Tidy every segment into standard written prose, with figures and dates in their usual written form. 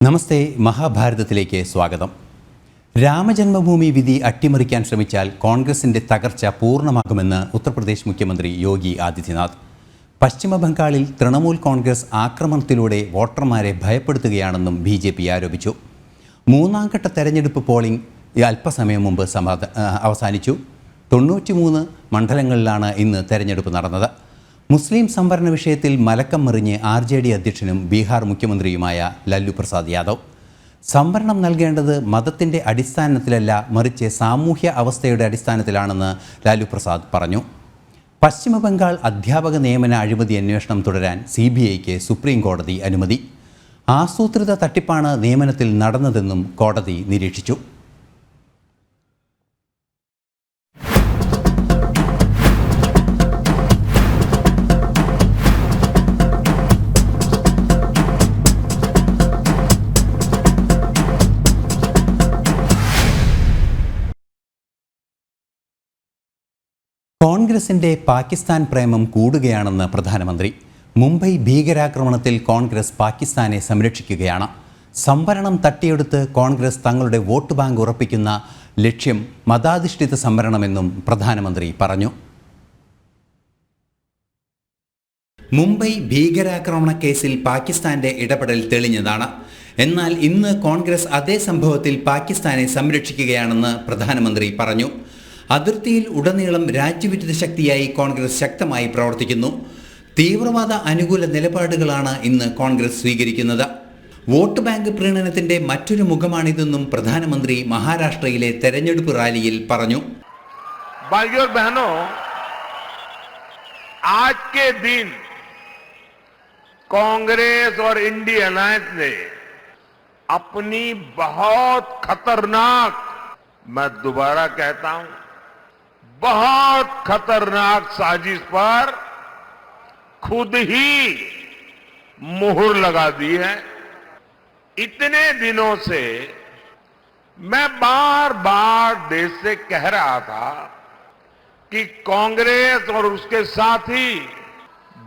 നമസ്തേ, മഹാഭാരതത്തിലേക്ക് സ്വാഗതം. രാമജന്മഭൂമി വിധി അട്ടിമറിക്കാൻ ശ്രമിച്ചാൽ കോൺഗ്രസിന്റെ തകർച്ച പൂർണ്ണമാകുമെന്ന് ഉത്തർപ്രദേശ് മുഖ്യമന്ത്രി യോഗി ആദിത്യനാഥ്. പശ്ചിമ ബംഗാളിൽ തൃണമൂൽ കോൺഗ്രസ് ആക്രമണത്തിലൂടെ വോട്ടർമാരെ ഭയപ്പെടുത്തുകയാണെന്നും BJP ആരോപിച്ചു. മൂന്നാംഘട്ട തെരഞ്ഞെടുപ്പ് പോളിംഗ് അല്പസമയം മുമ്പ് അവസാനിച്ചു. 93 മണ്ഡലങ്ങളിലാണ് ഇന്ന് തെരഞ്ഞെടുപ്പ് നടന്നത്. മുസ്ലിം സംവരണ വിഷയത്തിൽ മലക്കം മറിഞ്ഞ് RJD അധ്യക്ഷനും ബീഹാർ മുഖ്യമന്ത്രിയുമായ ലല്ലു പ്രസാദ് യാദവ്. സംവരണം നൽകേണ്ടത് മതത്തിൻ്റെ അടിസ്ഥാനത്തിലല്ല, മറിച്ച് സാമൂഹ്യ അവസ്ഥയുടെ അടിസ്ഥാനത്തിലാണെന്ന് ലാലു പ്രസാദ് പറഞ്ഞു. പശ്ചിമ ബംഗാൾ അധ്യാപക നിയമന അഴിമതി അന്വേഷണം തുടരാൻ CBIക്ക് സുപ്രീം കോടതി അനുമതി. ആസൂത്രിത തട്ടിപ്പാണ് നിയമനത്തിൽ നടന്നതെന്നും കോടതി നിരീക്ഷിച്ചു. കോൺഗ്രസിൻ്റെ പാകിസ്ഥാൻ പ്രേമം കൂടുകയാണെന്ന് പ്രധാനമന്ത്രി. മുംബൈ ഭീകരാക്രമണത്തിൽ കോൺഗ്രസ് പാകിസ്ഥാനെ സംരക്ഷിക്കുകയാണ്. സംവരണം തട്ടിയെടുത്ത് കോൺഗ്രസ് തങ്ങളുടെ വോട്ട് ബാങ്ക് ഉറപ്പിക്കുന്ന ലക്ഷ്യം മതാധിഷ്ഠിത സംവരണമെന്നും പ്രധാനമന്ത്രി പറഞ്ഞു. മുംബൈ ഭീകരാക്രമണ കേസിൽ പാകിസ്ഥാന്റെ ഇടപെടൽ തെളിഞ്ഞതാണ്. എന്നാൽ ഇന്ന് കോൺഗ്രസ് അതേ സംഭവത്തിൽ പാകിസ്ഥാനെ സംരക്ഷിക്കുകയാണെന്ന് പ്രധാനമന്ത്രി പറഞ്ഞു. അതിർത്തിയിൽ ഉടനീളം രാജ്യവിരുദ്ധ ശക്തിയായി കോൺഗ്രസ് ശക്തമായി പ്രവർത്തിക്കുന്നു. തീവ്രവാദ അനുകൂല നിലപാടുകളാണ് ഇന്ന് കോൺഗ്രസ് സ്വീകരിക്കുന്നത്. വോട്ട് ബാങ്ക് പ്രീണനത്തിന്റെ മറ്റൊരു മുഖമാണിതെന്നും പ്രധാനമന്ത്രി മഹാരാഷ്ട്രയിലെ തെരഞ്ഞെടുപ്പ് റാലിയിൽ പറഞ്ഞു. भाइयों बहनों, आज के दिन कांग्रेस और इंडिया अलायंस ने अपनी बहुत खतरनाक, मैं दोबारा कहता हूं, बहुत खतरनाक साजिश पर खुद ही मुहर लगा दी है. इतने दिनों से मैं बार बार देश से कह रहा था कि कांग्रेस और उसके साथी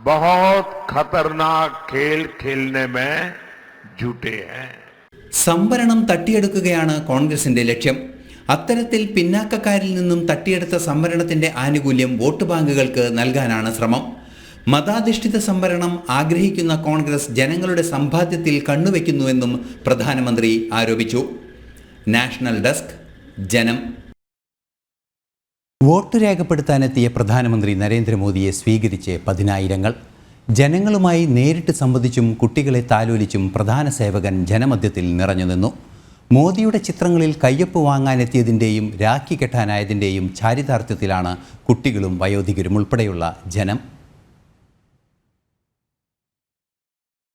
बहुत खतरनाक खेल खेलने में जुटे हैं. സംവരണം തട്ടിയെടുക്കുകയാണ് കോൺഗ്രസിന്റെ ലക്ഷ്യം. അത്തരത്തിൽ പിന്നാക്കക്കാരിൽ നിന്നും തട്ടിയെടുത്ത സംവരണത്തിന്റെ ആനുകൂല്യം വോട്ട് ബാങ്കുകൾക്ക് നൽകാനാണ് ശ്രമം. മതാധിഷ്ഠിത സംവരണം ആഗ്രഹിക്കുന്ന കോൺഗ്രസ് ജനങ്ങളുടെ സമ്പാദ്യത്തിൽ കണ്ണുവെക്കുന്നുവെന്നും പ്രധാനമന്ത്രി ആരോപിച്ചു. നാഷണൽ ഡെസ്ക്, ജനം. വോട്ട് രേഖപ്പെടുത്താനെത്തിയ പ്രധാനമന്ത്രി നരേന്ദ്രമോദിയെ സ്വീകരിച്ച് പതിനായിരങ്ങൾ. ജനങ്ങളുമായി നേരിട്ട് സംവദിച്ചും കുട്ടികളെ താലോലിച്ചും പ്രധാന സേവകൻ ജനമധ്യത്തിൽ നിറഞ്ഞുനിന്നു. മോദിയുടെ ചിത്രങ്ങളിൽ കയ്യൊപ്പ് വാങ്ങാനെത്തിയതിൻ്റെയും രാഖി കെട്ടാനായതിൻ്റെയും ചാരിതാർത്ഥ്യത്തിലാണ് കുട്ടികളും വയോധികരും ഉൾപ്പെടെയുള്ള ജനം.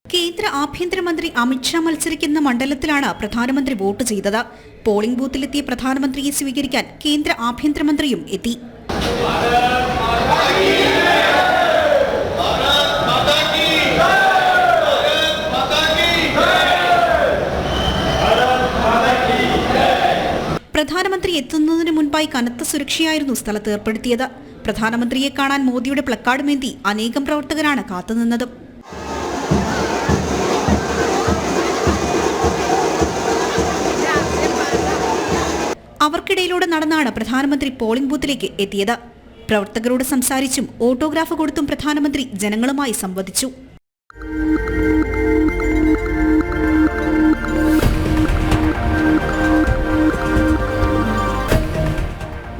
കേന്ദ്ര ആഭ്യന്തരമന്ത്രി അമിത്ഷാ മത്സരിക്കുന്ന മണ്ഡലത്തിലാണ് പ്രധാനമന്ത്രി വോട്ട് ചെയ്തത്. പോളിംഗ് ബൂത്തിലെത്തിയ പ്രധാനമന്ത്രിയെ സ്വീകരിക്കാൻ കേന്ദ്ര ആഭ്യന്തരമന്ത്രിയും എത്തി. പ്രധാനമന്ത്രി എത്തുന്നതിന് മുൻപായി കനത്ത സുരക്ഷയായിരുന്നു സ്ഥലത്ത് ഏർപ്പെടുത്തിയത്. പ്രധാനമന്ത്രിയെ കാണാൻ മോദിയുടെ പ്ലക്കാർഡുമേന്തി അനേകം പ്രവർത്തകരാണ് കാത്തുനിന്നത്. അവർക്കിടയിലൂടെ നടന്നാണ് പ്രധാനമന്ത്രി പോളിംഗ് ബൂത്തിലേക്ക് എത്തിയത്. പ്രവർത്തകരോട് സംസാരിച്ചും ഓട്ടോഗ്രാഫ് കൊടുത്തും പ്രധാനമന്ത്രി ജനങ്ങളുമായി സംവദിച്ചു.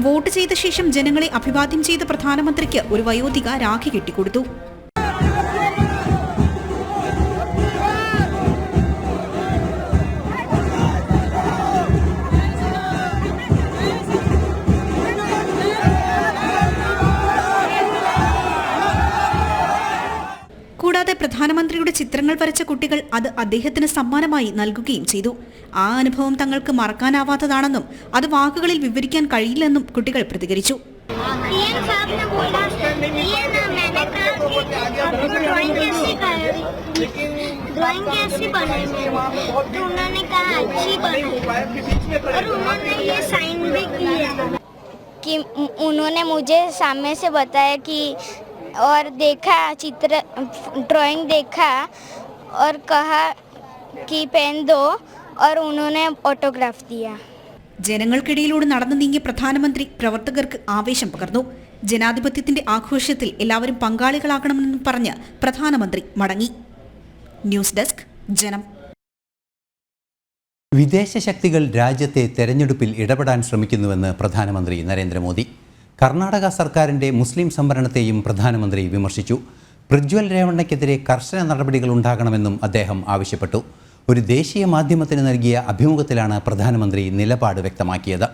വോട്ട് ചെയ്ത ശേഷം ജനങ്ങളെ അഭിവാദ്യം ചെയ്ത പ്രധാനമന്ത്രിക്ക് ഒരു വയോധിക രാഖി കെട്ടിക്കൊടുത്തു. കൂടാതെ പ്രധാനമന്ത്രിയുടെ ചിത്രങ്ങൾ വരച്ച കുട്ടികൾ അത് അദ്ദേഹത്തിന് സമ്മാനമായി നൽകുകയും ചെയ്തു. ആ അനുഭവം തങ്ങൾക്ക് മറക്കാനാവാത്തതാണെന്നും അത് വാക്കുകളിൽ വിവരിക്കാൻ കഴിയില്ലെന്നും കുട്ടികൾ പ്രതികരിച്ചു. कि उन्होंने मुझे सामने से बताया कि और देखा चित्र ड्राइंग देखा और कहा कि पेन दो और उन्होंने ऑटोग्राफ दिया। ജനങ്ങൾക്കിടയിലൂടെ നടന്നു നീങ്ങിയ പ്രധാനമന്ത്രി പ്രവർത്തകർക്ക് ആവേശം പകർന്നു. ജനാധിപത്യത്തിന്റെ ആഘോഷത്തിൽ എല്ലാവരും പങ്കാളികളാകണമെന്ന് പറഞ്ഞ് പ്രധാനമന്ത്രി മടങ്ങി. ന്യൂസ് ഡെസ്ക് ജനം. വിദേശ ശക്തികൾ രാജ്യത്തെ തെരഞ്ഞെടുപ്പിൽ ഇടപെടാൻ ശ്രമിക്കുന്നുവെന്ന് പ്രധാനമന്ത്രി നരേന്ദ്രമോദി. കർണാടക സർക്കാരിൻ്റെ മുസ്ലിം സംവരണത്തെയും പ്രധാനമന്ത്രി വിമർശിച്ചു. പ്രജ്വൽ രേവണ്ണയ്ക്കെതിരെ കർശന നടപടികൾ ഉണ്ടാകണമെന്നും അദ്ദേഹം ആവശ്യപ്പെട്ടു. ഒരു ദേശീയ മാധ്യമത്തിന് നൽകിയ അഭിമുഖത്തിലാണ് പ്രധാനമന്ത്രി നിലപാട് വ്യക്തമാക്കിയത്.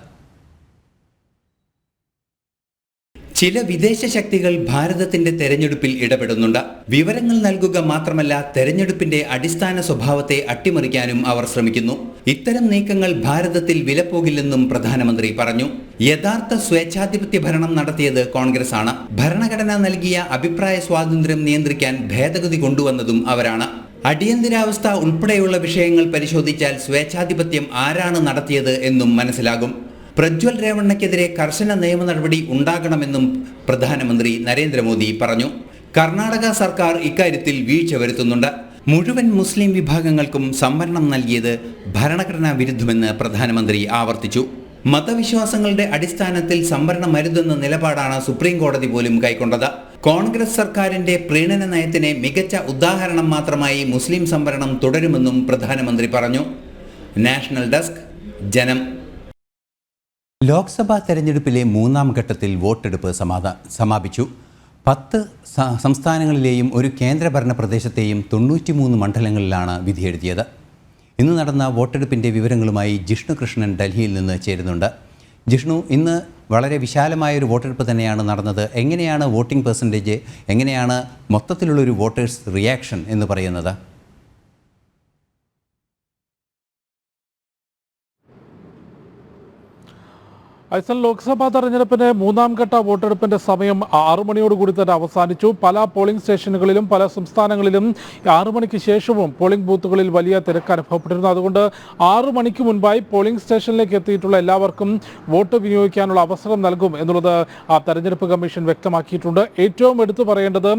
ചില വിദേശ ശക്തികൾ ഭാരതത്തിന്റെ തെരഞ്ഞെടുപ്പിൽ ഇടപെടുന്നുണ്ട്. വിവരങ്ങൾ നൽകുക മാത്രമല്ല, തെരഞ്ഞെടുപ്പിന്റെ അടിസ്ഥാന സ്വഭാവത്തെ അട്ടിമറിക്കാനും അവർ ശ്രമിക്കുന്നു. ഇത്തരം നീക്കങ്ങൾ ഭാരതത്തിൽ വിലപ്പോകില്ലെന്നും പ്രധാനമന്ത്രി പറഞ്ഞു. യഥാർത്ഥ സ്വേച്ഛാധിപത്യ ഭരണം നടത്തിയത് കോൺഗ്രസ് ആണ്. ഭരണഘടന നൽകിയ അഭിപ്രായ സ്വാതന്ത്ര്യം നിയന്ത്രിക്കാൻ ഭേദഗതി കൊണ്ടുവന്നതും അവരാണ്. അടിയന്തരാവസ്ഥ ഉൾപ്പെടെയുള്ള വിഷയങ്ങൾ പരിശോധിച്ചാൽ സ്വേച്ഛാധിപത്യം ആരാണ് നടത്തിയത് എന്നും മനസ്സിലാകും. പ്രജ്വൽ രേവണ്ണയ്ക്കെതിരെ കർശന നിയമ നടപടി ഉണ്ടാകണമെന്നും പ്രധാനമന്ത്രി നരേന്ദ്രമോദി പറഞ്ഞു. കർണാടക സർക്കാർ ഇക്കാര്യത്തിൽ വീഴ്ച വരുത്തുന്നുണ്ട്. മുഴുവൻ മുസ്ലിം വിഭാഗങ്ങൾക്കും സംവരണം നൽകിയത് ഭരണഘടനാ വിരുദ്ധമെന്ന് പ്രധാനമന്ത്രി ആവർത്തിച്ചു. മതവിശ്വാസങ്ങളുടെ അടിസ്ഥാനത്തിൽ സംവരണമരുതെന്ന നിലപാടാണ് സുപ്രീം കോടതി പോലും കൈക്കൊണ്ടത്. കോൺഗ്രസ് സർക്കാരിന്റെ പ്രീണന നയത്തിന് മികച്ച ഉദാഹരണം മാത്രമായി മുസ്ലിം സംവരണം തുടരുമെന്നും പ്രധാനമന്ത്രി പറഞ്ഞു. നാഷണൽ ഡെസ്ക് ജനം. ലോക്സഭാ തെരഞ്ഞെടുപ്പിലെ മൂന്നാം ഘട്ടത്തിൽ വോട്ടെടുപ്പ് സമാപിച്ചു. 10 സംസ്ഥാനങ്ങളിലെയും ഒരു കേന്ദ്രഭരണ പ്രദേശത്തെയും 93 മണ്ഡലങ്ങളിലാണ് വിധിയെഴുതിയത്. ഇന്ന് നടന്ന വോട്ടെടുപ്പിൻ്റെ വിവരങ്ങളുമായി ജിഷ്ണു കൃഷ്ണൻ ഡൽഹിയിൽ നിന്ന് ചേരുന്നുണ്ട്. ജിഷ്ണു, ഇന്ന് വളരെ വിശാലമായൊരു വോട്ടെടുപ്പ് തന്നെയാണ് നടന്നത്. എങ്ങനെയാണ് വോട്ടിംഗ് പെർസെൻറ്റേജ്, എങ്ങനെയാണ് മൊത്തത്തിലുള്ളൊരു വോട്ടേഴ്സ് റിയാക്ഷൻ എന്ന് പറയുന്നത്? ഐസൽ, ലോക്സഭാ തെരഞ്ഞെടുപ്പിന്റെ മൂന്നാം ഘട്ട വോട്ടെടുപ്പിന്റെ സമയം 6 മണിയോടുകൂടി തന്നെ അവസാനിച്ചു. പല പോളിംഗ് സ്റ്റേഷനുകളിലും പല സംസ്ഥാനങ്ങളിലും 6 മണിക്ക് ശേഷവും പോളിംഗ് ബൂത്തുകളിൽ വലിയ തിരക്ക് അനുഭവപ്പെട്ടിരുന്നു. അതുകൊണ്ട് 6 മണിക്ക് മുൻപായി പോളിംഗ് സ്റ്റേഷനിലേക്ക് എത്തിയിട്ടുള്ള എല്ലാവർക്കും വോട്ട് വിനിയോഗിക്കാനുള്ള അവസരം നൽകും എന്നുള്ളത് തെരഞ്ഞെടുപ്പ് കമ്മീഷൻ വ്യക്തമാക്കിയിട്ടുണ്ട്. ഏറ്റവും എടുത്തു പറയേണ്ടത്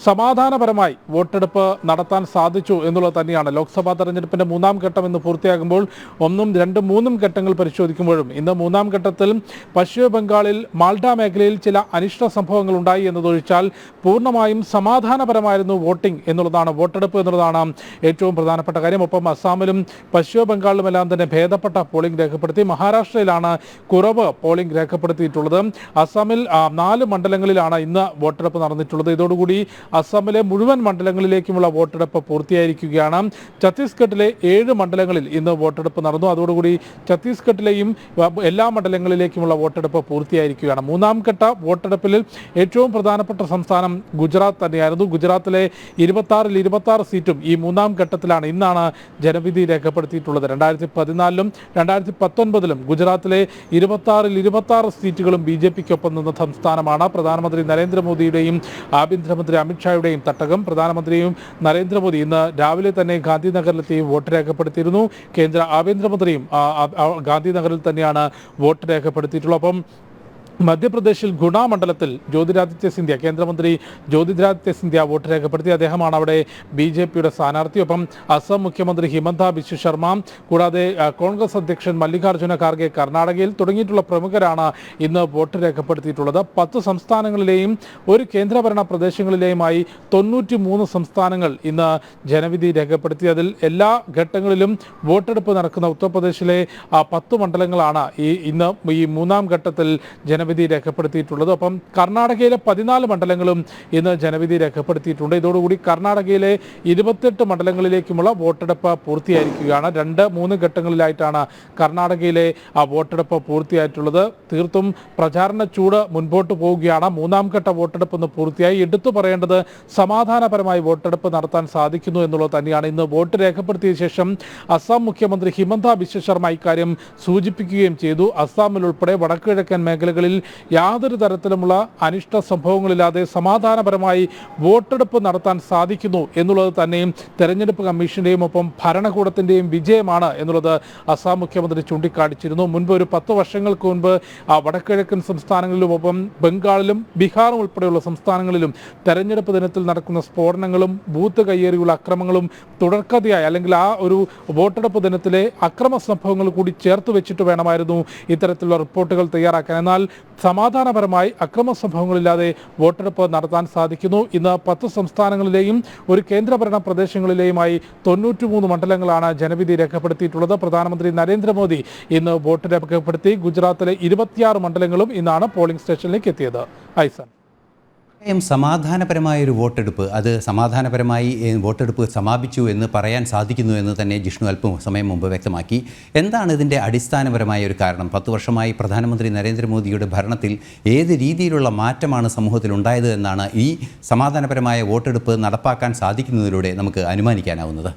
സമാധാനപരമായി വോട്ടെടുപ്പ് നടത്താൻ സാധിച്ചു എന്നുള്ളത് തന്നെയാണ്. ലോക്സഭാ തെരഞ്ഞെടുപ്പിന്റെ മൂന്നാം ഘട്ടം ഇന്ന് പൂർത്തിയാകുമ്പോൾ 1, 2, 3 ഘട്ടങ്ങൾ പരിശോധിക്കുമ്പോഴും ഇന്ന് മൂന്നാം ഘട്ടത്തിൽ പശ്ചിമ ബംഗാളിൽ മാൾഡ മേഖലയിൽ ചില അനിഷ്ട സംഭവങ്ങൾ ഉണ്ടായി എന്നതൊഴിച്ചാൽ പൂർണ്ണമായും സമാധാനപരമായിരുന്നു വോട്ടെടുപ്പ് എന്നുള്ളതാണ് ഏറ്റവും പ്രധാനപ്പെട്ട കാര്യം. ഒപ്പം അസാമിലും പശ്ചിമ ബംഗാളിലുമെല്ലാം തന്നെ ഭേദപ്പെട്ട പോളിംഗ് രേഖപ്പെടുത്തി. മഹാരാഷ്ട്രയിലാണ് കുറവ് പോളിംഗ് രേഖപ്പെടുത്തിയിട്ടുള്ളത്. അസാമിൽ 4 മണ്ഡലങ്ങളിലാണ് ഇന്ന് വോട്ടെടുപ്പ് നടന്നിട്ടുള്ളത്. ഇതോടുകൂടി അസാമിലെ മുഴുവൻ മണ്ഡലങ്ങളിലേക്കുമുള്ള വോട്ടെടുപ്പ് പൂർത്തിയായിരിക്കുകയാണ്. ഛത്തീസ്ഗഡിലെ 7 മണ്ഡലങ്ങളിൽ ഇന്ന് വോട്ടെടുപ്പ് നടന്നു. അതോടുകൂടി ഛത്തീസ്ഗഡിലെയും എല്ലാ മണ്ഡലങ്ങളിലേക്കുമുള്ള വോട്ടെടുപ്പ് പൂർത്തിയായിരിക്കുകയാണ്. മൂന്നാം ഘട്ട വോട്ടെടുപ്പിൽ ഏറ്റവും പ്രധാനപ്പെട്ട സംസ്ഥാനം ഗുജറാത്ത് തന്നെയായിരുന്നു. ഗുജറാത്തിലെ 26-ൽ 26 സീറ്റും ഈ മൂന്നാം ഘട്ടത്തിലാണ്. ഇന്നാണ് ജനവിധി രേഖപ്പെടുത്തിയിട്ടുള്ളത്. 2014-ലും 2019-ലും ഗുജറാത്തിലെ 26-ൽ 26 സീറ്റുകളും BJPക്കൊപ്പം നിന്ന സംസ്ഥാനമാണ്. പ്രധാനമന്ത്രി നരേന്ദ്രമോദിയുടെയും ആഭ്യന്തരമന്ത്രി അമിത്ഷായുടെയും തട്ടകം. പ്രധാനമന്ത്രിയും നരേന്ദ്രമോദി ഇന്ന് രാവിലെ തന്നെ ഗാന്ധിനഗറിലെത്തി വോട്ട് രേഖപ്പെടുത്തിയിരുന്നു. കേന്ദ്ര ആഭ്യന്തരമന്ത്രിയും ഗാന്ധിനഗറിൽ തന്നെയാണ് വോട്ട് രേഖപ്പെടുത്തിയിട്ടുള്ളത്. അപ്പം മധ്യപ്രദേശിൽ ഗുണ മണ്ഡലത്തിൽ ജ്യോതിരാദിത്യ സിന്ധ്യ, കേന്ദ്രമന്ത്രി ജ്യോതിരാദിത്യ സിന്ധ്യ വോട്ട് രേഖപ്പെടുത്തി. അദ്ദേഹമാണ് അവിടെ BJPയുടെ സ്ഥാനാർത്ഥി. ഒപ്പം അസം മുഖ്യമന്ത്രി ഹിമന്ത ബിശ്വ ശർമ്മ, കൂടാതെ കോൺഗ്രസ് അധ്യക്ഷൻ മല്ലികാർജ്ജുന ഖാർഗെ കർണാടകയിൽ തുടങ്ങിയിട്ടുള്ള പ്രമുഖരാണ് ഇന്ന് വോട്ട് രേഖപ്പെടുത്തിയിട്ടുള്ളത്. 10 സംസ്ഥാനങ്ങളിലെയും ഒരു കേന്ദ്രഭരണ പ്രദേശങ്ങളിലെയുമായി 93 സംസ്ഥാനങ്ങൾ ഇന്ന് ജനവിധി രേഖപ്പെടുത്തി. അതിൽ എല്ലാ ഘട്ടങ്ങളിലും വോട്ടെടുപ്പ് നടക്കുന്ന ഉത്തർപ്രദേശിലെ 10 മണ്ഡലങ്ങളാണ് ഇന്ന് ഈ മൂന്നാം ഘട്ടത്തിൽ ജനവിധി രേഖപ്പെടുത്തിയിട്ടുള്ളത്. ഒപ്പം കർണാടകയിലെ 14 മണ്ഡലങ്ങളും ഇന്ന് ജനവിധി രേഖപ്പെടുത്തിയിട്ടുണ്ട്. ഇതോടുകൂടി കർണാടകയിലെ 28 മണ്ഡലങ്ങളിലേക്കുമുള്ള വോട്ടെടുപ്പ് പൂർത്തിയായിരിക്കുകയാണ്. 2-3 ഘട്ടങ്ങളിലായിട്ടാണ് കർണാടകയിലെ വോട്ടെടുപ്പ് പൂർത്തിയായിട്ടുള്ളത്. തീർത്തും പ്രചാരണ ചൂട് മുൻപോട്ട് പോവുകയാണ്. മൂന്നാം ഘട്ട വോട്ടെടുപ്പ് ഇന്ന് പൂർത്തിയായി. എടുത്തു പറയേണ്ടത് സമാധാനപരമായി വോട്ടെടുപ്പ് നടത്താൻ സാധിക്കുന്നു എന്നുള്ളത് തന്നെയാണ്. ഇന്ന് വോട്ട് രേഖപ്പെടുത്തിയ ശേഷം അസം മുഖ്യമന്ത്രി ഹിമന്ത ബിശ്വ ശർമ്മ ഇക്കാര്യം സൂചിപ്പിക്കുകയും ചെയ്തു. അസാമിൽ ഉൾപ്പെടെ വടക്കുകിഴക്കൻ മേഖലകളിൽ സംസ്ഥാനങ്ങളിൽ യാതൊരു തരത്തിലുമുള്ള അനിഷ്ട സംഭവങ്ങളില്ലാതെ സമാധാനപരമായി വോട്ടെടുപ്പ് നടത്താൻ സാധിക്കുന്നു എന്നുള്ളത് തന്നെയും തെരഞ്ഞെടുപ്പ് കമ്മീഷന്റെയും ഒപ്പം ഭരണകൂടത്തിന്റെയും വിജയമാണ് എന്നുള്ളത് അസം മുഖ്യമന്ത്രി ചൂണ്ടിക്കാണിച്ചിരുന്നു. മുൻപ് ഒരു 10 വർഷങ്ങൾക്ക് മുൻപ് വടക്കിഴക്കൻ സംസ്ഥാനങ്ങളിലും ഒപ്പം ബംഗാളിലും ബീഹാറും ഉൾപ്പെടെയുള്ള സംസ്ഥാനങ്ങളിലും തെരഞ്ഞെടുപ്പ് ദിനത്തിൽ നടക്കുന്ന സ്ഫോടനങ്ങളും ബൂത്ത് കയ്യേറിയുള്ള അക്രമങ്ങളും തുടർക്കഥയായി അല്ലെങ്കിൽ ആ ഒരു വോട്ടെടുപ്പ് ദിനത്തിലെ അക്രമ സംഭവങ്ങൾ കൂടി ചേർത്ത് വെച്ചിട്ട് വേണമായിരുന്നു ഇത്തരത്തിലുള്ള റിപ്പോർട്ടുകൾ തയ്യാറാക്കാൻ. എന്നാൽ സമാധാനപരമായി അക്രമ സംഭവങ്ങളില്ലാതെ വോട്ടെടുപ്പ് നടത്താൻ സാധിക്കുന്നു. ഇന്ന് 10 സംസ്ഥാനങ്ങളിലെയും ഒരു കേന്ദ്രഭരണ പ്രദേശങ്ങളിലെയുമായി 93 മണ്ഡലങ്ങളാണ് ജനവിധി രേഖപ്പെടുത്തിയിട്ടുള്ളത്. പ്രധാനമന്ത്രി നരേന്ദ്രമോദി ഇന്ന് വോട്ട് രേഖപ്പെടുത്തി. ഗുജറാത്തിലെ 26 മണ്ഡലങ്ങളും ഇന്നാണ് പോളിംഗ് സ്റ്റേഷനിലേക്ക് എത്തിയത്. ഐസൻ, സമാധാനപരമായ ഒരു വോട്ടെടുപ്പ്, അത് സമാധാനപരമായി വോട്ടെടുപ്പ് സമാപിച്ചു എന്ന് പറയാൻ സാധിക്കുന്നു എന്ന് തന്നെ ജിഷ്ണു അല്പം സമയം മുമ്പ് വ്യക്തമാക്കി. എന്താണ് ഇതിൻ്റെ അടിസ്ഥാനപരമായ ഒരു കാരണം? 10 വർഷമായി പ്രധാനമന്ത്രി നരേന്ദ്രമോദിയുടെ ഭരണത്തിൽ ഏത് രീതിയിലുള്ള മാറ്റമാണ് സമൂഹത്തിൽ ഉണ്ടായത് എന്നാണ് ഈ സമാധാനപരമായ വോട്ടെടുപ്പ് നടപ്പാക്കാൻ സാധിക്കുന്നതിലൂടെ നമുക്ക് അനുമാനിക്കാനാവുന്നത്?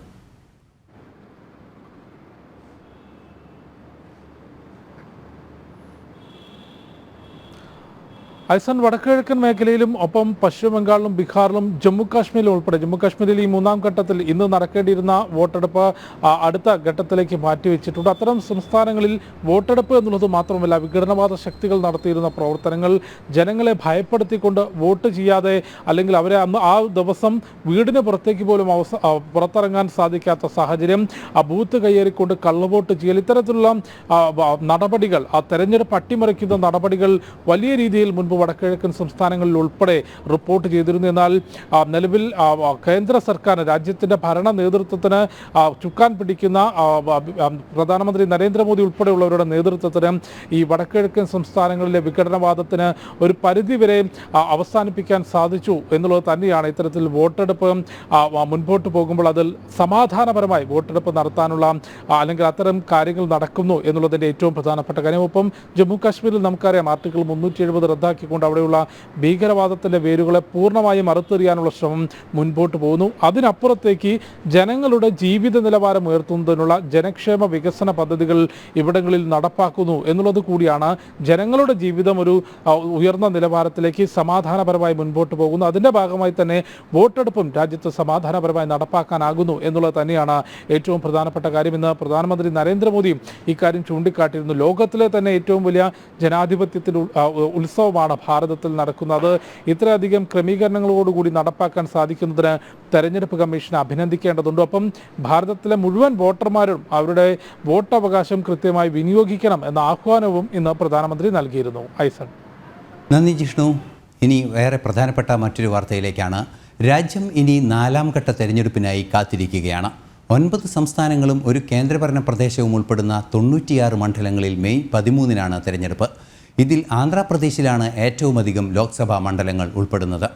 ഐസൻ, വടക്കുകിഴക്കൻ മേഖലയിലും ഒപ്പം പശ്ചിമ ബംഗാളിലും ബീഹാറിലും ജമ്മു കാശ്മീരിലും ഉൾപ്പെടെ ജമ്മു കാശ്മീരിൽ ഈ 3ാം ഘട്ടത്തിൽ ഇന്ന് നടക്കേണ്ടിയിരുന്ന വോട്ടെടുപ്പ് അടുത്ത ഘട്ടത്തിലേക്ക് മാറ്റിവെച്ചിട്ടുണ്ട്. അത്തരം സംസ്ഥാനങ്ങളിൽ വോട്ടെടുപ്പ് എന്നുള്ളത് മാത്രമല്ല, വിഘടനവാദ ശക്തികൾ നടത്തിയിരുന്ന പ്രവർത്തനങ്ങൾ, ജനങ്ങളെ ഭയപ്പെടുത്തിക്കൊണ്ട് വോട്ട് ചെയ്യാതെ അല്ലെങ്കിൽ അവരെ അന്ന് ആ ദിവസം വീടിന് പുറത്തേക്ക് പോലും പുറത്തിറങ്ങാൻ സാധിക്കാത്ത സാഹചര്യം, ബൂത്ത് കയ്യേറിക്കൊണ്ട് കള്ളവോട്ട് ചെയ്യൽ, ഇത്തരത്തിലുള്ള നടപടികൾ, തെരഞ്ഞെടുപ്പ് അട്ടിമറിക്കുന്ന നടപടികൾ വലിയ രീതിയിൽ മുൻപ് വടക്കിഴക്കൻ സംസ്ഥാനങ്ങളിൽ ഉൾപ്പെടെ റിപ്പോർട്ട് ചെയ്തിരുന്നു. എന്നാൽ നിലവിൽ കേന്ദ്ര സർക്കാർ, രാജ്യത്തിൻ്റെ ഭരണ നേതൃത്വത്തിന് ചുക്കാൻ പിടിക്കുന്ന പ്രധാനമന്ത്രി നരേന്ദ്രമോദി ഉൾപ്പെടെയുള്ളവരുടെ നേതൃത്വത്തിന് ഈ വടക്കിഴക്കൻ സംസ്ഥാനങ്ങളിലെ വിഘടനവാദത്തിന് ഒരു പരിധിവരെ അവസാനിപ്പിക്കാൻ സാധിച്ചു എന്നുള്ളത് തന്നെയാണ് ഇത്തരത്തിൽ വോട്ടെടുപ്പ് മുൻപോട്ട് പോകുമ്പോൾ അതിൽ സമാധാനപരമായി വോട്ടെടുപ്പ് നടത്താനുള്ള അല്ലെങ്കിൽ അത്തരം കാര്യങ്ങൾ നടക്കുന്നു എന്നുള്ളതിൻ്റെ ഏറ്റവും പ്രധാനപ്പെട്ട കാര്യം. ഒപ്പം ജമ്മു കാശ്മീരിൽ നമുക്കറിയാം ആർട്ടിക്കിൾ 370 റദ്ദാക്കിക്കൊണ്ട് അവിടെയുള്ള ഭീകരവാദത്തിൻ്റെ വേരുകളെ പൂർണ്ണമായും അറുത്തെറിയാനുള്ള ശ്രമം മുൻപോട്ട് പോകുന്നു. അതിനപ്പുറത്തേക്ക് ജനങ്ങളുടെ ജീവിത നിലവാരം ഉയർത്തുന്നതിനുള്ള ജനക്ഷേമ വികസന പദ്ധതികൾ ഇവിടങ്ങളിൽ നടപ്പാക്കുന്നു എന്നുള്ളത് കൂടിയാണ് ജനങ്ങളുടെ ജീവിതം ഒരു ഉയർന്ന നിലവാരത്തിലേക്ക് സമാധാനപരമായി മുൻപോട്ട് പോകുന്നു. അതിൻ്റെ ഭാഗമായി തന്നെ വോട്ടെടുപ്പും രാജ്യത്ത് സമാധാനപരമായി നടപ്പാക്കാനാകുന്നു എന്നുള്ളത് തന്നെയാണ് ഏറ്റവും പ്രധാനപ്പെട്ട കാര്യം. ഇന്ന് പ്രധാനമന്ത്രി നരേന്ദ്രമോദിയും ഇക്കാര്യം ചൂണ്ടിക്കാട്ടിയിരുന്നു. ലോകത്തിലെ തന്നെ ഏറ്റവും വലിയ ജനാധിപത്യത്തിൻ്റെ ഉത്സവമാണ് ഭാരതത്തിൽ നടക്കുന്നത്. ഇത്രയധികം ക്രമീകരണങ്ങളോടുകൂടി നടപ്പാക്കാൻ സാധിക്കുന്നതിന് തെരഞ്ഞെടുപ്പ് കമ്മീഷനെ അഭിനന്ദിക്കേണ്ടതുണ്ട്. ഒപ്പം ഭാരതത്തിലെ മുഴുവൻ വോട്ടർമാരും അവരുടെ വോട്ടവകാശം കൃത്യമായി വിനിയോഗിക്കണം എന്ന ആഹ്വാനവും ഇന്ന് പ്രധാനമന്ത്രി നൽകിയിരുന്നു. ഐസൺ, നന്ദി ജിഷ്ണു. ഇനി വേറെ പ്രധാനപ്പെട്ട മറ്റൊരു വാർത്തയിലേക്കാണ്. രാജ്യം ഇനി 4ാം ഘട്ട തെരഞ്ഞെടുപ്പിനായി കാത്തിരിക്കുകയാണ്. 9 സംസ്ഥാനങ്ങളും ഒരു കേന്ദ്രഭരണ പ്രദേശവും ഉൾപ്പെടുന്ന 96 മണ്ഡലങ്ങളിൽ മെയ് 13-നാണ് തെരഞ്ഞെടുപ്പ്. ഇതിൽ ആന്ധ്രാപ്രദേശിലാണ് ഏറ്റവുമധികം ലോക്സഭാ മണ്ഡലങ്ങൾ ഉൾപ്പെടുന്നത്.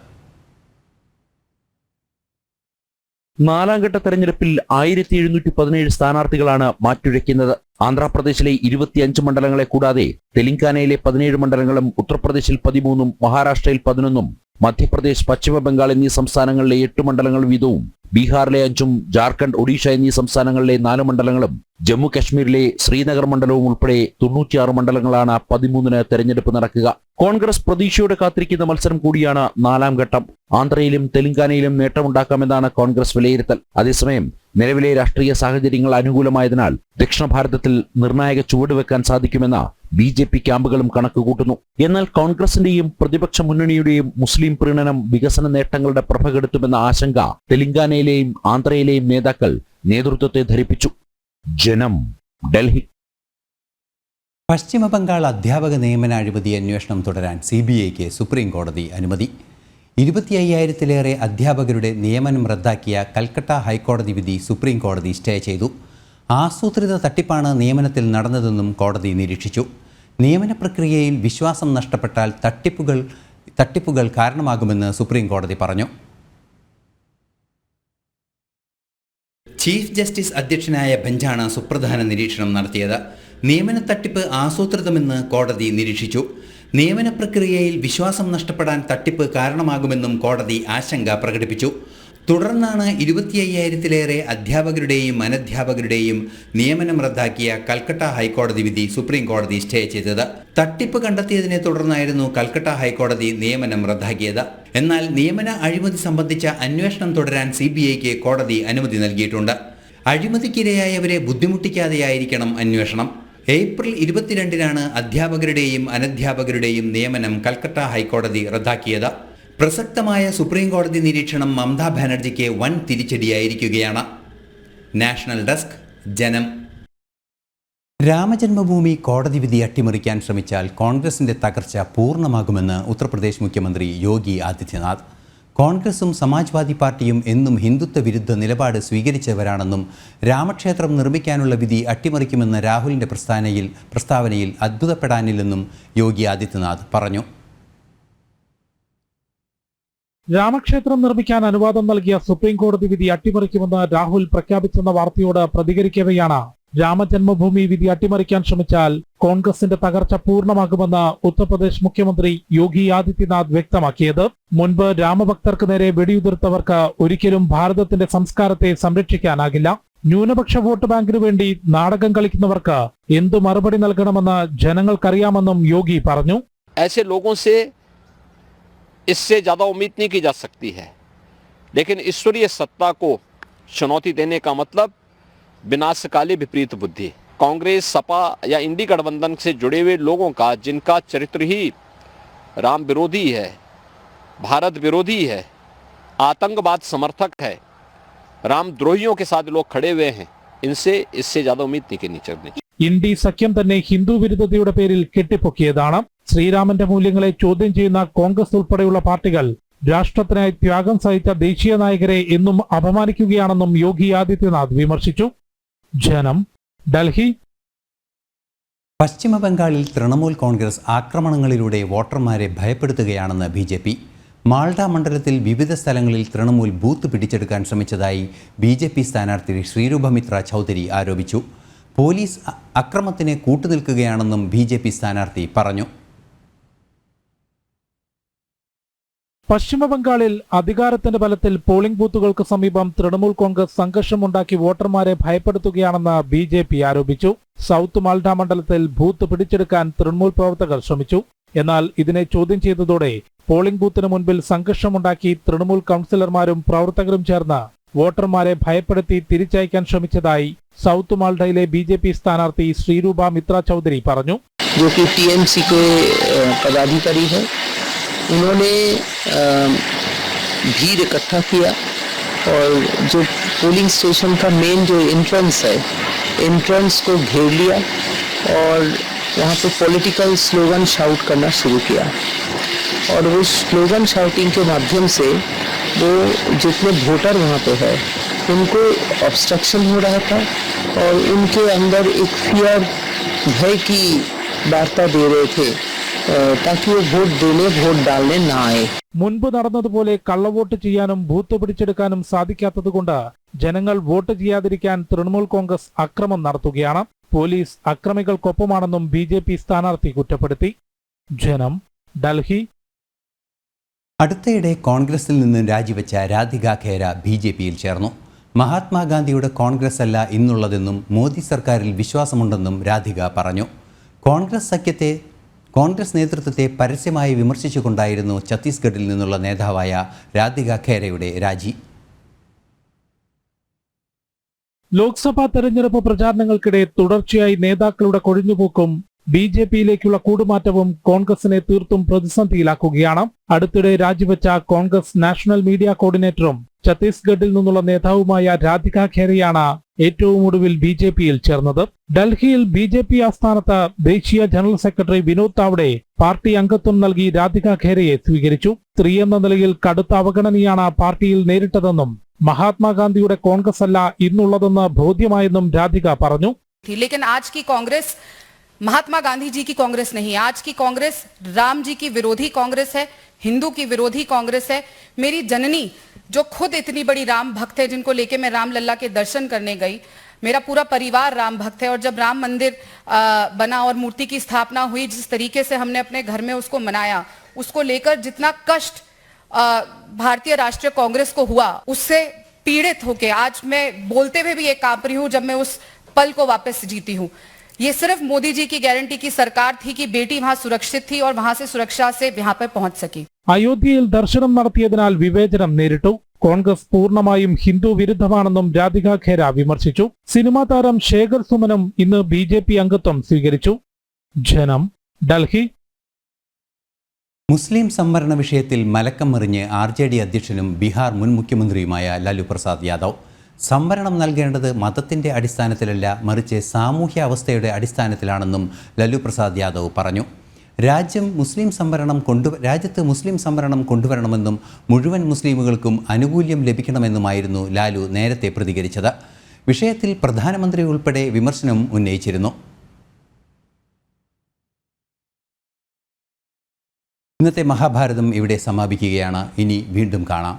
4ാം ഘട്ട തെരഞ്ഞെടുപ്പിൽ 1717 സ്ഥാനാർത്ഥികളാണ് മാറ്റുരയ്ക്കുന്നത്. ആന്ധ്രാപ്രദേശിലെ 25 മണ്ഡലങ്ങളെ കൂടാതെ തെലങ്കാനയിലെ 17 മണ്ഡലങ്ങളും ഉത്തർപ്രദേശിൽ 13ഉം മഹാരാഷ്ട്രയിൽ 11ഉം മധ്യപ്രദേശ്, പശ്ചിമ ബംഗാൾ എന്നീ സംസ്ഥാനങ്ങളിലെ 8 മണ്ഡലങ്ങൾ വീതവും ബീഹാറിലെ 5ഉം ജാർഖണ്ഡ്, ഒഡീഷ എന്നീ സംസ്ഥാനങ്ങളിലെ 4 മണ്ഡലങ്ങളും ജമ്മു കശ്മീരിലെ ശ്രീനഗർ മണ്ഡലവും ഉൾപ്പെടെ 96 മണ്ഡലങ്ങളാണ് 13-ന് തെരഞ്ഞെടുപ്പ് നടക്കുക. കോൺഗ്രസ് പ്രതീക്ഷയോടെ കാത്തിരിക്കുന്ന മത്സരം കൂടിയാണ് 4ാം ഘട്ടം. ആന്ധ്രയിലും തെലങ്കാനയിലും നേട്ടമുണ്ടാക്കാമെന്നാണ് കോൺഗ്രസ് വിലയിരുത്തൽ. അതേസമയം നിലവിലെ രാഷ്ട്രീയ സാഹചര്യങ്ങൾ അനുകൂലമായതിനാൽ ദക്ഷിണ ഭാരതത്തിൽ നിർണായക ചുവടുവെക്കാൻ സാധിക്കുമെന്ന് BJP ക്യാമ്പുകളും കണക്കുകൂട്ടുന്നു. എന്നാൽ കോൺഗ്രസിന്റെയും പ്രതിപക്ഷ മുന്നണിയുടെയും മുസ്ലിം പ്രീണനം വികസന നേട്ടങ്ങളുടെ പ്രഭ കെടുത്തുമെന്ന ആശങ്ക തെലങ്കാനയിലെയും ആന്ധ്രയിലെയും നേതാക്കൾ നേതൃത്വത്തെ ധരിപ്പിച്ചു. ജനം, ഡൽഹി. പശ്ചിമ ബംഗാൾ അധ്യാപക നിയമന അഴിമതി അന്വേഷണം തുടരാൻ CBIക്ക് സുപ്രീം കോടതി അനുമതി. 25,000-ലേറെ അധ്യാപകരുടെ നിയമനം റദ്ദാക്കിയ കൽക്കട്ട ഹൈക്കോടതി വിധി സുപ്രീം കോടതി സ്റ്റേ ചെയ്തു. ആസൂത്രിത തട്ടിപ്പാണ് നിയമനത്തിൽ നടന്നതെന്നും കോടതി നിരീക്ഷിച്ചു. നിയമന പ്രക്രിയയിൽ വിശ്വാസം നഷ്ടപ്പെട്ടാൽ തട്ടിപ്പുകൾ കാരണമാകുമെന്ന് സുപ്രീം കോടതി പറഞ്ഞു. ചീഫ് ജസ്റ്റിസ് അധ്യക്ഷനായ ബെഞ്ചാണ് സുപ്രധാന നിരീക്ഷണം നടത്തിയത്. നിയമന തട്ടിപ്പ് ആസൂത്രിതമെന്ന് കോടതി നിരീക്ഷിച്ചു. നിയമന പ്രക്രിയയിൽ വിശ്വാസം നഷ്ടപ്പെടാൻ തട്ടിപ്പ് കാരണമാകുമെന്നും കോടതി ആശങ്ക പ്രകടിപ്പിച്ചു. തുടർന്നാണ് 25,000-ലേറെ അധ്യാപകരുടെയും അനധ്യാപകരുടെയും നിയമനം റദ്ദാക്കിയ കൽക്കട്ട ഹൈക്കോടതി വിധി സുപ്രീം കോടതി സ്റ്റേ ചെയ്തത്. തട്ടിപ്പ് കണ്ടെത്തിയതിനെ തുടർന്നായിരുന്നു കൽക്കട്ട ഹൈക്കോടതി നിയമനം റദ്ദാക്കിയത്. എന്നാൽ നിയമന അഴിമതി സംബന്ധിച്ച അന്വേഷണം തുടരാൻ CBIക്ക് കോടതി അനുമതി നൽകിയിട്ടുണ്ട്. അഴിമതിക്കിരയായവരെ ബുദ്ധിമുട്ടിക്കാതെയായിരിക്കണം അന്വേഷണം. ഏപ്രിൽ 22-നാണ് അധ്യാപകരുടെയും അനധ്യാപകരുടെയും നിയമനം കൽക്കട്ട ഹൈക്കോടതി റദ്ദാക്കിയത്. പ്രസക്തമായ സുപ്രീം കോടതി നിരീക്ഷണം മമതാ ബാനർജിക്ക് വൻ തിരിച്ചടിയായിരിക്കുകയാണ്. നാഷണൽ ഡെസ്ക്, ജനം. രാമജന്മഭൂമി കോടതി വിധി അട്ടിമറിക്കാൻ ശ്രമിച്ചാൽ കോൺഗ്രസിന്റെ തകർച്ച പൂർണ്ണമാകുമെന്ന് ഉത്തർപ്രദേശ് മുഖ്യമന്ത്രി യോഗി ആദിത്യനാഥ്. കോൺഗ്രസും സമാജ്വാദി പാർട്ടിയും എന്നും ഹിന്ദുത്വ വിരുദ്ധ നിലപാട് സ്വീകരിച്ചവരാണെന്നും രാമക്ഷേത്രം നിർമ്മിക്കാനുള്ള വിധി അട്ടിമറിക്കുമെന്ന രാഹുലിന്റെ പ്രസ്താവനയിൽ അത്ഭുതപ്പെടാനില്ലെന്നും യോഗി ആദിത്യനാഥ് പറഞ്ഞു. രാമക്ഷേത്രം നിർമ്മിക്കാൻ അനുവാദം നൽകിയ സുപ്രീം കോടതി വിധി അട്ടിമറിക്കുമെന്ന് രാഹുൽ പ്രഖ്യാപിച്ചെന്ന വാർത്തയോട് പ്രതികരിക്കവെയാണ് രാമജന്മഭൂമി വിധി അട്ടിമറിക്കാൻ ശ്രമിച്ചാൽ കോൺഗ്രസിന്റെ തകർച്ച പൂർണ്ണമാകുമെന്ന് ഉത്തർപ്രദേശ് മുഖ്യമന്ത്രി യോഗി ആദിത്യനാഥ് വ്യക്തമാക്കിയത്. മുൻപ് രാമഭക്തർക്ക് നേരെ വെടിയുതിർത്തവർക്ക് ഒരിക്കലും ഭാരതത്തിന്റെ സംസ്കാരത്തെ സംരക്ഷിക്കാനാകില്ല. ന്യൂനപക്ഷ വോട്ട് ബാങ്കിനു വേണ്ടി നാടകം കളിക്കുന്നവർക്ക് എന്തു മറുപടി നൽകണമെന്ന് ജനങ്ങൾക്കറിയാമെന്നും യോഗി പറഞ്ഞു. इससे ज्यादा उम्मीद नहीं की जा सकती है, लेकिन ईश्वरीय सत्ता को चुनौती देने का मतलब विनाशकाली विपरीत बुद्धि। कांग्रेस, सपा या इंडी गठबंधन से जुड़े हुए लोगों का, जिनका चरित्र ही राम विरोधी है, भारत विरोधी है, आतंकवाद समर्थक है, रामद्रोहियों के साथ लोग खड़े हुए हैं, इससे ज्यादा उम्मीद नहीं करनी चाहिए. ഇന്ത്യ സഖ്യം തന്നെ ഹിന്ദു വിരുദ്ധതയുടെ പേരിൽ കെട്ടിപ്പൊക്കിയതാണ്. ശ്രീരാമന്റെ മൂല്യങ്ങളെ ചോദ്യം ചെയ്യുന്ന കോൺഗ്രസ് ഉൾപ്പെടെയുള്ള പാർട്ടികൾ രാഷ്ട്രത്തിനായി ത്യാഗം സഹിച്ച ദേശീയ നായകരെ എന്നും അപമാനിക്കുകയാണെന്നും യോഗി ആദിത്യനാഥ് വിമർശിച്ചു. ജനം, ഡൽഹി. പശ്ചിമ ബംഗാളിൽ തൃണമൂൽ കോൺഗ്രസ് ആക്രമണങ്ങളിലൂടെ വോട്ടർമാരെ ഭയപ്പെടുത്തുകയാണെന്ന് BJP. മാൾഡ മണ്ഡലത്തിൽ വിവിധ സ്ഥലങ്ങളിൽ തൃണമൂൽ ബൂത്ത് പിടിച്ചെടുക്കാൻ ശ്രമിച്ചതായി BJP സ്ഥാനാർത്ഥി ശ്രീരൂപമിത്ര ചൗധരി ആരോപിച്ചു. പോലീസ് അക്രമത്തിന് കൂട്ടുനിൽക്കുകയാണെന്നും BJP സ്ഥാനാർത്ഥി പറഞ്ഞു. പശ്ചിമ ബംഗാളിൽ അധികാരത്തിന്റെ ബലത്തിൽ പോളിംഗ് ബൂത്തുകൾക്ക് സമീപം തൃണമൂൽ കോൺഗ്രസ് സംഘർഷമുണ്ടാക്കി വോട്ടർമാരെ ഭയപ്പെടുത്തുകയാണെന്ന് BJP ആരോപിച്ചു. സൗത്ത് മാൾഡ മണ്ഡലത്തിൽ ബൂത്ത് പിടിച്ചെടുക്കാൻ തൃണമൂൽ പ്രവർത്തകർ ശ്രമിച്ചു. എന്നാൽ ഇതിനെ ചോദ്യം ചെയ്തതോടെ പോളിംഗ് ബൂത്തിന് മുൻപിൽ സംഘർഷമുണ്ടാക്കി തൃണമൂൽ കൗൺസിലർമാരും പ്രവർത്തകരും ചേർന്ന് വോട്ടർമാരെ ഭയപ്പെടുത്തി തിരിച്ചയക്കാൻ ശ്രമിച്ചതായി സൗത്ത് മാൾഡയിലെ BJP സ്ഥാനാർത്ഥി ശ്രീരൂപ മിത്ര ചൗധരി പറഞ്ഞു. उन्होंने भीड़ इकट्ठा किया और जो पोलिंग स्टेशन का मेन जो एंट्रेंस को घेर लिया और वहाँ पे पॉलिटिकल स्लोगन शाउट करना शुरू किया और वो स्लोगन शाउटिंग के माध्यम से वो जितने वोटर वहाँ पे है उनको ऑब्स्ट्रक्शन हो रहा था और उनके अंदर एक फियर, भय की वार्ता दे रहे थे ताकि वो वोट डालने ना आए. മുൻപ് നടന്നതുപോലെ കള്ളവോട്ട് ചെയ്യാനും ബൂത്ത് പിടിച്ചെടുക്കാനും സാധിക്കാത്തതുകൊണ്ട് ജനങ്ങൾ വോട്ട് ചെയ്യാതിരിക്കാൻ തൃണമൂൽ കോൺഗ്രസ് അക്രമം നടത്തുകയാണ്. പോലീസ് അക്രമികൾക്കൊപ്പമാണെന്നും BJP സ്ഥാനാർത്ഥി കുറ്റപ്പെടുത്തി. ജനം, ഡൽഹി. അടുത്തയിടെ കോൺഗ്രസിൽ നിന്ന് രാജിവെച്ച രാധിക ഖേര BJPയിൽ ചേർന്നു. മഹാത്മാഗാന്ധിയുടെ കോൺഗ്രസ് അല്ല ഇന്നുള്ളതെന്നും മോദി സർക്കാരിൽ വിശ്വാസമുണ്ടെന്നും രാധിക പറഞ്ഞു. കോൺഗ്രസ് നേതൃത്വത്തെ പരസ്യമായി വിമർശിച്ചുകൊണ്ടായിരുന്നു ഛത്തീസ്ഗഡിൽ നിന്നുള്ള നേതാവായ രാധിക ഖേരയുടെ രാജി. ലോക്സഭാ തെരഞ്ഞെടുപ്പ് പ്രചാരണങ്ങൾക്കിടെ തുടർച്ചയായി നേതാക്കളുടെ കൊഴിഞ്ഞുപോക്കും BJPയിലേക്കുള്ള കൂടുമാറ്റവും കോൺഗ്രസിനെ തീർത്തും പ്രതിസന്ധിയിലാക്കുകയാണ്. അടുത്തിടെ രാജിവെച്ച കോൺഗ്രസ് നാഷണൽ മീഡിയ കോർഡിനേറ്ററും ഛത്തീസ്ഗഡിൽ നിന്നുള്ള നേതാവുമായ രാധിക ഖേരയാണ് ഏറ്റവും ഒടുവിൽ BJPയിൽ ചേർന്നത്. ഡൽഹിയിൽ BJP ആസ്ഥാനത്ത് ദേശീയ general secretary Vinod Tawde party അംഗത്വം നൽകി രാധിക ഖേരയെ സ്വീകരിച്ചു. സ്ത്രീ എന്ന നിലയിൽ കടുത്ത അവഗണനയാണ് പാർട്ടിയിൽ നേരിട്ടതെന്നും മഹാത്മാഗാന്ധിയുടെ കോൺഗ്രസ് അല്ല ഇന്നുള്ളതെന്ന് ബോധ്യമായെന്നും രാധിക പറഞ്ഞു. लेकिन आज की कांग्रेस महात्मा गांधी जी की कांग्रेस नहीं, आज की कांग्रेस राम जी की विरोधी कांग्रेस है, हिंदू की विरोधी कांग्रेस है. मेरी जननी जो खुद इतनी बड़ी राम भक्त है, जिनको लेके मैं रामलला के दर्शन करने गई, मेरा पूरा परिवार राम भक्त है और जब राम मंदिर बना और मूर्ति की स्थापना हुई, जिस तरीके से हमने अपने घर में उसको मनाया, उसको लेकर जितना कष्ट भारतीय राष्ट्रीय कांग्रेस को हुआ उससे पीड़ित होके आज मैं बोलते हुए भी ये कांप रही हूं जब मैं उस पल को वापस जीती हूं। ये सिर्फ मोदी जी की गारंटी की सरकार थी कि बेटी वहां सुरक्षित थी और वहां से सुरक्षा से यहां पर पहुंच सकी। അയോധ്യയിൽ ദർശനം നടത്തിയതിനാൽ വിവേചനം നേരിട്ടു. കോൺഗ്രസ് പൂർണ്ണമായും ഹിന്ദു വിരുദ്ധമാണെന്നും രാധിക ഖേര വിമർശിച്ചു. സിനിമാ താരം ശേഖർ സുമനും ഇന്ന് BJP അംഗത്വം സ്വീകരിച്ചു. ജനം, ഡൽഹി. മുസ്ലിം സംവരണ വിഷയത്തിൽ മലക്കം മറിഞ്ഞ് RJD അധ്യക്ഷനും ബീഹാർ മുൻ മുഖ്യമന്ത്രിയുമായ ലാലു പ്രസാദ് യാദവ്. സംവരണം നൽകേണ്ടത് മതത്തിൻ്റെ അടിസ്ഥാനത്തിലല്ല, മറിച്ച് സാമൂഹ്യ അവസ്ഥയുടെ അടിസ്ഥാനത്തിലാണെന്നും ലാലു പ്രസാദ് യാദവ് പറഞ്ഞു. രാജ്യത്ത് മുസ്ലിം സംവരണം കൊണ്ടുവരണമെന്നും മുഴുവൻ മുസ്ലിമുകൾക്കും ആനുകൂല്യം ലഭിക്കണമെന്നുമായിരുന്നു ലാലു നേരത്തെ പ്രതികരിച്ചത്. വിഷയത്തിൽ പ്രധാനമന്ത്രി ഉൾപ്പെടെ വിമർശനം ഉന്നയിച്ചിരുന്നു. ഇന്നത്തെ മഹാഭാരതം ഇവിടെ സമാപിക്കുകയാണ്. ഇനി വീണ്ടും കാണാം.